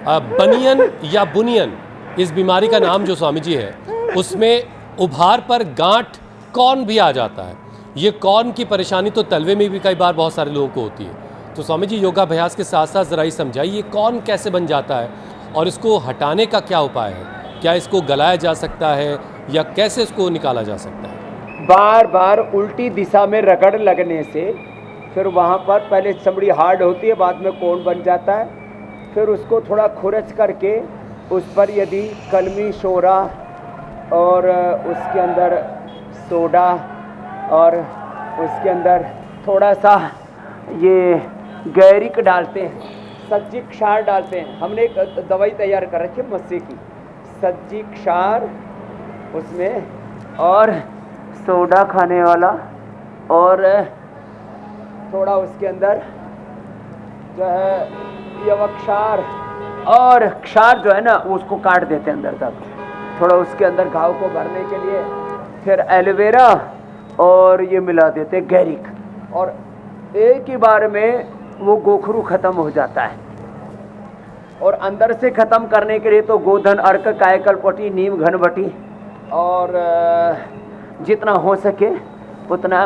बनियन या बुनियन इस बीमारी का नाम जो स्वामी जी है, उसमें उभार पर गांठ कौन भी आ जाता है। ये कौन की परेशानी तो तलवे में भी कई बार बहुत सारे लोगों को होती है। तो स्वामी जी योगाभ्यास के साथ साथ ज़रा ही समझाइए कौन कैसे बन जाता है और इसको हटाने का क्या उपाय है। क्या इसको गलाया जा सकता है या कैसे इसको निकाला जा सकता है? बार बार उल्टी दिशा में रगड़ लगने से फिर वहाँ पर पहले चमड़ी हार्ड होती है, बाद में कोण बन जाता है। फिर उसको थोड़ा खुरच करके उस पर यदि कलमी शोरा और उसके अंदर सोडा और उसके अंदर थोड़ा सा ये गैरिक डालते हैं, सज्जी क्षार डालते हैं। हमने एक दवाई तैयार कर रखी है मस्से की, सज्जी क्षार उसमें और सोडा खाने वाला और थोड़ा उसके अंदर जो है यवक्षार और क्षार जो है ना उसको काट देते हैं अंदर तक, थोड़ा उसके अंदर घाव को भरने के लिए। फिर एलोवेरा और ये मिला देते हैं गैरिक, और एक ही बार में वो गोखरू ख़त्म हो जाता है। और अंदर से ख़त्म करने के लिए तो गोधन, अर्क, कायकलपट्टी, नीम घनबटी और जितना हो सके उतना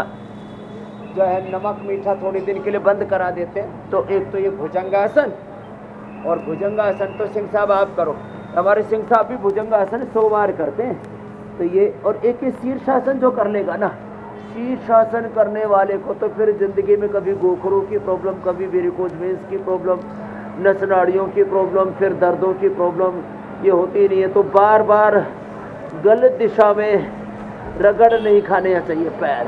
जो है नमक मीठा थोड़ी दिन के लिए बंद करा देते हैं। तो एक तो ये भुजंगासन, और भुजंगासन तो सिंह साहब आप करो, हमारे सिंह साहब भी भुजंगासन 100 बार करते हैं। तो ये और एक शीर्षासन जो कर लेगा ना, शीर्षासन करने वाले को तो फिर ज़िंदगी में कभी गोखरों की प्रॉब्लम, कभी वेरिकोज वेन्स की प्रॉब्लम, नस नाड़ियों की प्रॉब्लम, फिर दर्दों की प्रॉब्लम ये होती नहीं है। तो बार बार गलत दिशा में रगड़ नहीं खाने चाहिए पैर,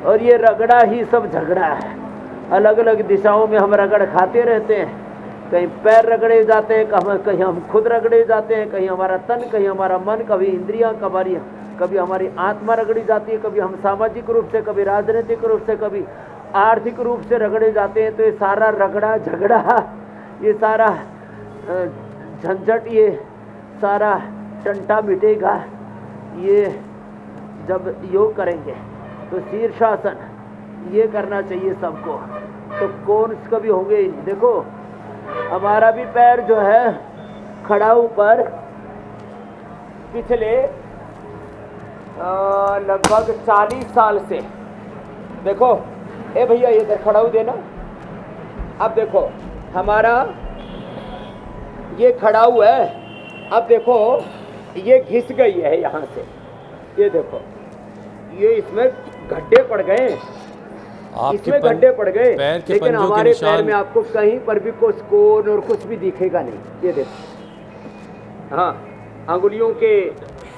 और ये रगड़ा ही सब झगड़ा है। अलग अलग दिशाओं में हम रगड़ खाते रहते हैं, कहीं पैर रगड़े जाते हैं, कहीं हम खुद रगड़े जाते हैं, कहीं हमारा तन, कहीं हमारा मन, कभी इंद्रियां, कभी हमारी आत्मा रगड़ी जाती है, कभी हम सामाजिक रूप से, कभी राजनीतिक रूप से, कभी आर्थिक रूप से रगड़े जाते हैं। तो ये सारा रगड़ा झगड़ा, ये सारा झंझट, ये सारा टंटा मिटेगा ये जब योग करेंगे। तो शीर्षासन ये करना चाहिए सबको, तो कौन कभी होंगे ही नहीं। देखो हमारा भी पैर जो है खड़ाऊ पर पिछले लगभग 40 साल से, देखो ए भैया ये इधर खड़ाऊ देना। अब देखो हमारा ये खड़ाऊ है, अब देखो ये घिस गई है यहाँ से, ये देखो ये इसमें गड्ढे पड़ गए, इसमें गड्ढे पड़ गए, लेकिन हमारे पैर में आपको कहीं पर भी कुछ कोण और कुछ भी दिखेगा नहीं। ये देखो, हाँ अंगुलियों के,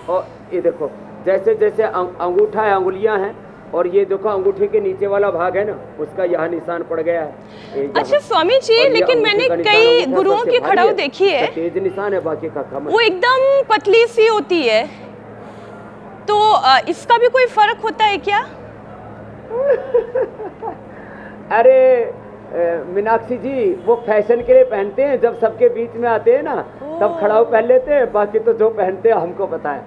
और ये देखो जैसे जैसे अंगूठा है, अंगुलियां हैं, और ये देखो अंगूठे के नीचे वाला भाग है ना, उसका यहाँ निशान पड़ गया है। अच्छा स्वामी जी, लेकिन मैंने कई गुरुओं की खड़ाऊ देखी है, तेज निशान है, बाकी का कम, वो एकदम पतली सी होती है। तो इसका भी कोई फर्क होता है क्या? अरे मीनाक्षी जी, वो फैशन के लिए पहनते हैं, जब सबके बीच में आते हैं ना तब खड़ाऊ पहन लेते हैं, बाकी तो जो पहनते हैं हमको पता है।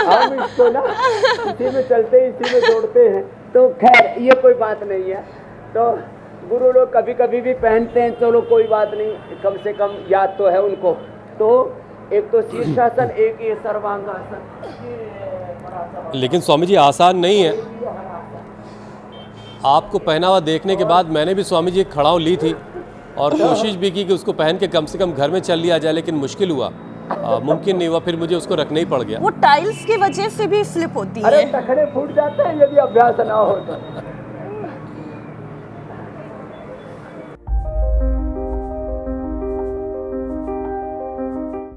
हम इसको ना इसी में चलते हैं, इसी में जोड़ते हैं। तो खैर ये कोई बात नहीं है। तो गुरु लोग कभी कभी भी पहनते हैं, चलो कोई बात नहीं, कम से कम याद तो है उनको। तो एक तो शीर्षासन, एक ये सर्वांगासन। लेकिन स्वामी जी आसान नहीं है। आपको पहना हुआ देखने के बाद मैंने भी स्वामी जी एक खड़ाऊ ली थी और कोशिश भी की कि उसको पहन के कम से कम घर में चल लिया जाए, लेकिन मुश्किल हुआ, मुमकिन नहीं हुआ, फिर मुझे उसको रखना ही पड़ गया। वो टाइल्स की वजह से भी स्लिप होती है। अरे टखने फूट जाते हैं यदि अभ्यास ना हो तो।